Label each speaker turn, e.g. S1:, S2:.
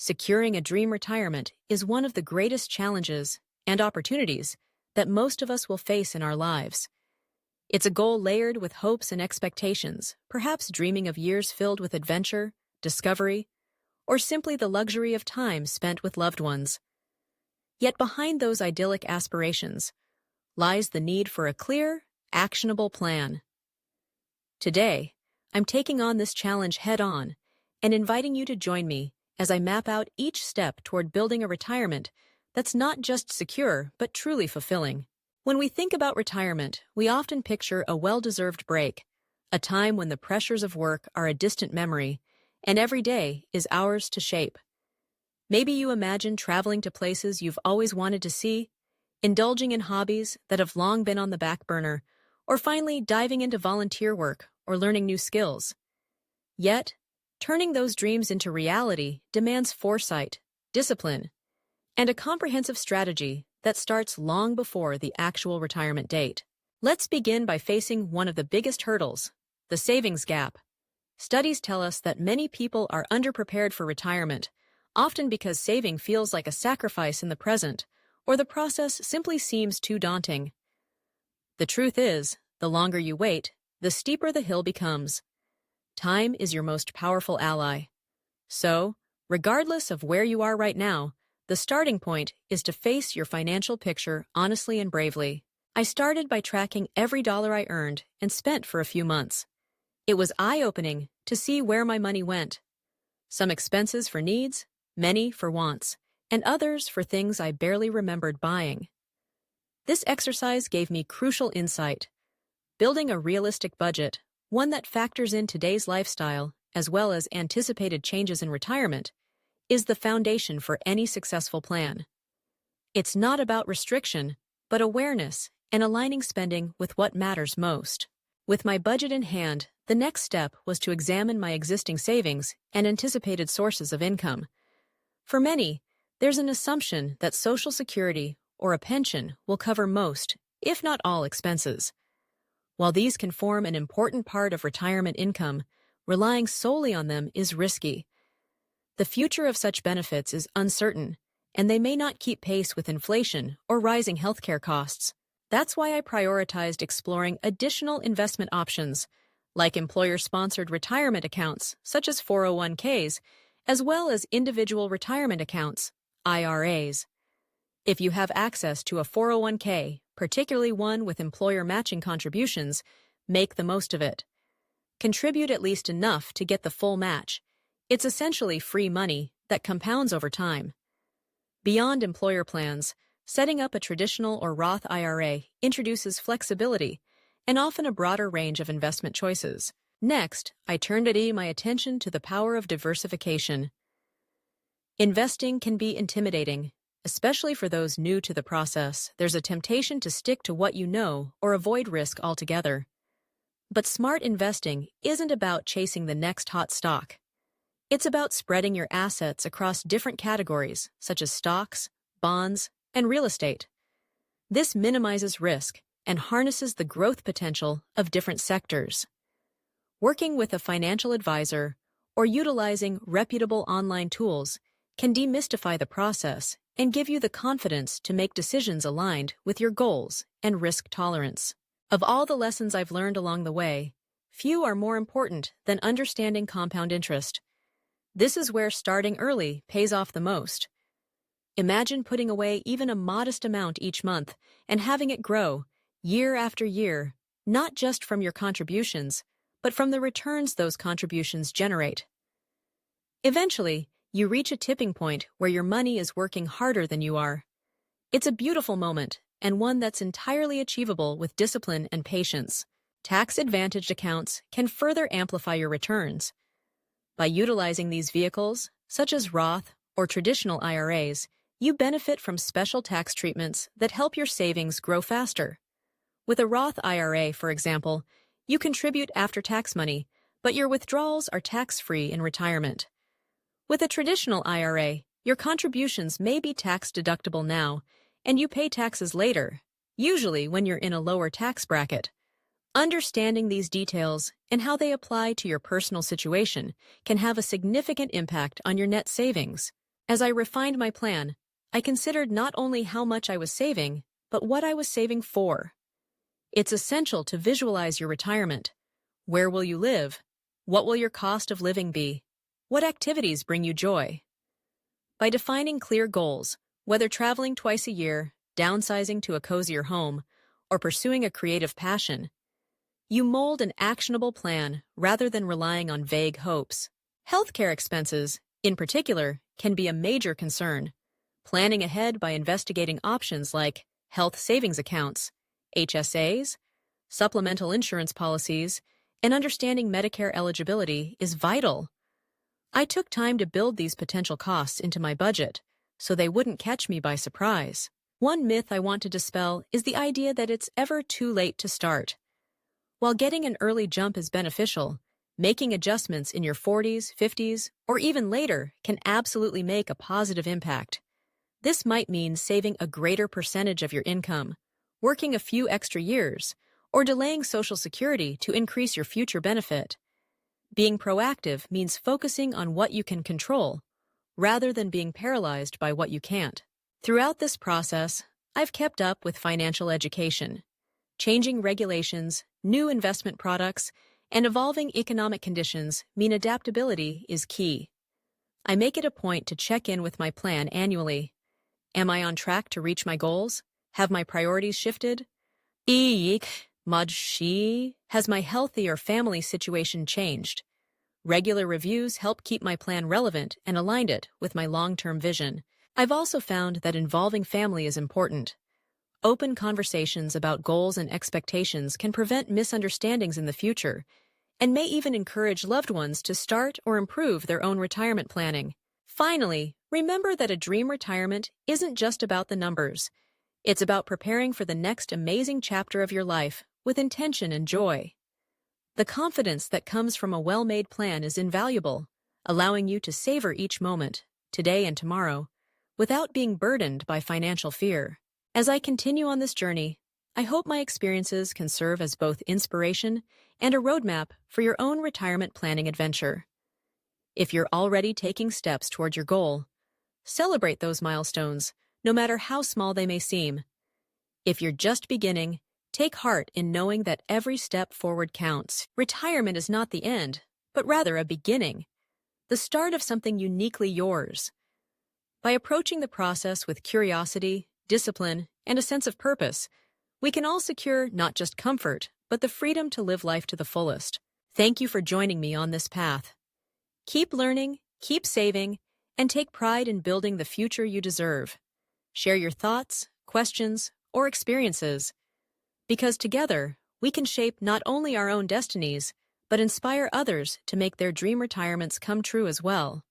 S1: Securing a dream retirement is one of the greatest challenges and opportunities that most of us will face in our lives. It's a goal layered with hopes and expectations, perhaps dreaming of years filled with adventure, discovery, or simply the luxury of time spent with loved ones. Yet behind those idyllic aspirations lies the need for a clear, actionable plan. Today, I'm taking on this challenge head-on and inviting you to join me as I map out each step toward building a retirement that's not just secure but truly fulfilling. When we think about retirement, we often picture a well-deserved break, a time when the pressures of work are a distant memory and every day is ours to shape. Maybe you imagine traveling to places you've always wanted to see, indulging in hobbies that have long been on the back burner, or finally diving into volunteer work or learning new skills. Yet, turning those dreams into reality demands foresight, discipline, and a comprehensive strategy that starts long before the actual retirement date. Let's begin by facing one of the biggest hurdles, the savings gap. Studies tell us that many people are underprepared for retirement, often because saving feels like a sacrifice in the present, or the process simply seems too daunting. The truth is, the longer you wait, the steeper the hill becomes. Time is your most powerful ally. So, regardless of where you are right now, the starting point is to face your financial picture honestly and bravely. I started by tracking every dollar I earned and spent for a few months. It was eye-opening to see where my money went. Some expenses for needs, many for wants, and others for things I barely remembered buying. This exercise gave me crucial insight. Building a realistic budget, one that factors in today's lifestyle as well as anticipated changes in retirement, is the foundation for any successful plan. It's not about restriction, but awareness and aligning spending with what matters most. With my budget in hand, the next step was to examine my existing savings and anticipated sources of income. For many, there's an assumption that Social Security or a pension will cover most, if not all, expenses. While these can form an important part of retirement income, relying solely on them is risky. The future of such benefits is uncertain, and they may not keep pace with inflation or rising healthcare costs. That's why I prioritized exploring additional investment options, like employer-sponsored retirement accounts, such as 401ks, as well as individual retirement accounts, IRAs. If you have access to a 401k, particularly one with employer matching contributions, make the most of it. Contribute at least enough to get the full match. It's essentially free money that compounds over time. Beyond employer plans, setting up a traditional or Roth IRA introduces flexibility and often a broader range of investment choices. Next, I turned my attention to the power of diversification. Investing can be intimidating, especially for those new to the process. There's a temptation to stick to what you know or avoid risk altogether. But smart investing isn't about chasing the next hot stock. It's about spreading your assets across different categories, such as stocks, bonds, and real estate. This minimizes risk and harnesses the growth potential of different sectors. Working with a financial advisor or utilizing reputable online tools can demystify the process and give you the confidence to make decisions aligned with your goals and risk tolerance. Of all the lessons I've learned along the way, few are more important than understanding compound interest. This is where starting early pays off the most. Imagine putting away even a modest amount each month and having it grow, year after year, not just from your contributions, but from the returns those contributions generate. Eventually, you reach a tipping point where your money is working harder than you are. It's a beautiful moment, and one that's entirely achievable with discipline and patience. Tax-advantaged accounts can further amplify your returns. By utilizing these vehicles, such as Roth or traditional IRAs, you benefit from special tax treatments that help your savings grow faster. With a Roth IRA, for example, you contribute after-tax money, but your withdrawals are tax-free in retirement. With a traditional IRA, your contributions may be tax-deductible now, and you pay taxes later, usually when you're in a lower tax bracket. Understanding these details and how they apply to your personal situation can have a significant impact on your net savings. As I refined my plan, I considered not only how much I was saving, but what I was saving for. It's essential to visualize your retirement. Where will you live? What will your cost of living be? What activities bring you joy? By defining clear goals, whether traveling twice a year, downsizing to a cozier home, or pursuing a creative passion, you mold an actionable plan rather than relying on vague hopes. Healthcare expenses, in particular, can be a major concern. Planning ahead by investigating options like health savings accounts, HSAs, supplemental insurance policies, and understanding Medicare eligibility is vital. I took time to build these potential costs into my budget so they wouldn't catch me by surprise. One myth I want to dispel is the idea that it's ever too late to start. While getting an early jump is beneficial, making adjustments in your 40s, 50s, or even later can absolutely make a positive impact. This might mean saving a greater percentage of your income, working a few extra years, or delaying Social Security to increase your future benefit. Being proactive means focusing on what you can control, rather than being paralyzed by what you can't. Throughout this process, I've kept up with financial education. Changing regulations, new investment products, and evolving economic conditions mean adaptability is key. I make it a point to check in with my plan annually. Am I on track to reach my goals? Have my priorities shifted? Has my healthy or family situation changed? Regular reviews help keep my plan relevant and align it with my long-term vision. I've also found that involving family is important. Open conversations about goals and expectations can prevent misunderstandings in the future and may even encourage loved ones to start or improve their own retirement planning. Finally, remember that a dream retirement isn't just about the numbers. It's about preparing for the next amazing chapter of your life with intention and joy. The confidence that comes from a well-made plan is invaluable, allowing you to savor each moment, today and tomorrow, without being burdened by financial fear. As I continue on this journey, I hope my experiences can serve as both inspiration and a roadmap for your own retirement planning adventure. If you're already taking steps toward your goal, celebrate those milestones, no matter how small they may seem. If you're just beginning, take heart in knowing that every step forward counts. Retirement is not the end, but rather a beginning, the start of something uniquely yours. By approaching the process with curiosity, discipline, and a sense of purpose, we can all secure not just comfort, but the freedom to live life to the fullest. Thank you for joining me on this path. Keep learning, keep saving, and take pride in building the future you deserve. Share your thoughts, questions, or experiences, because together we can shape not only our own destinies, but inspire others to make their dream retirements come true as well.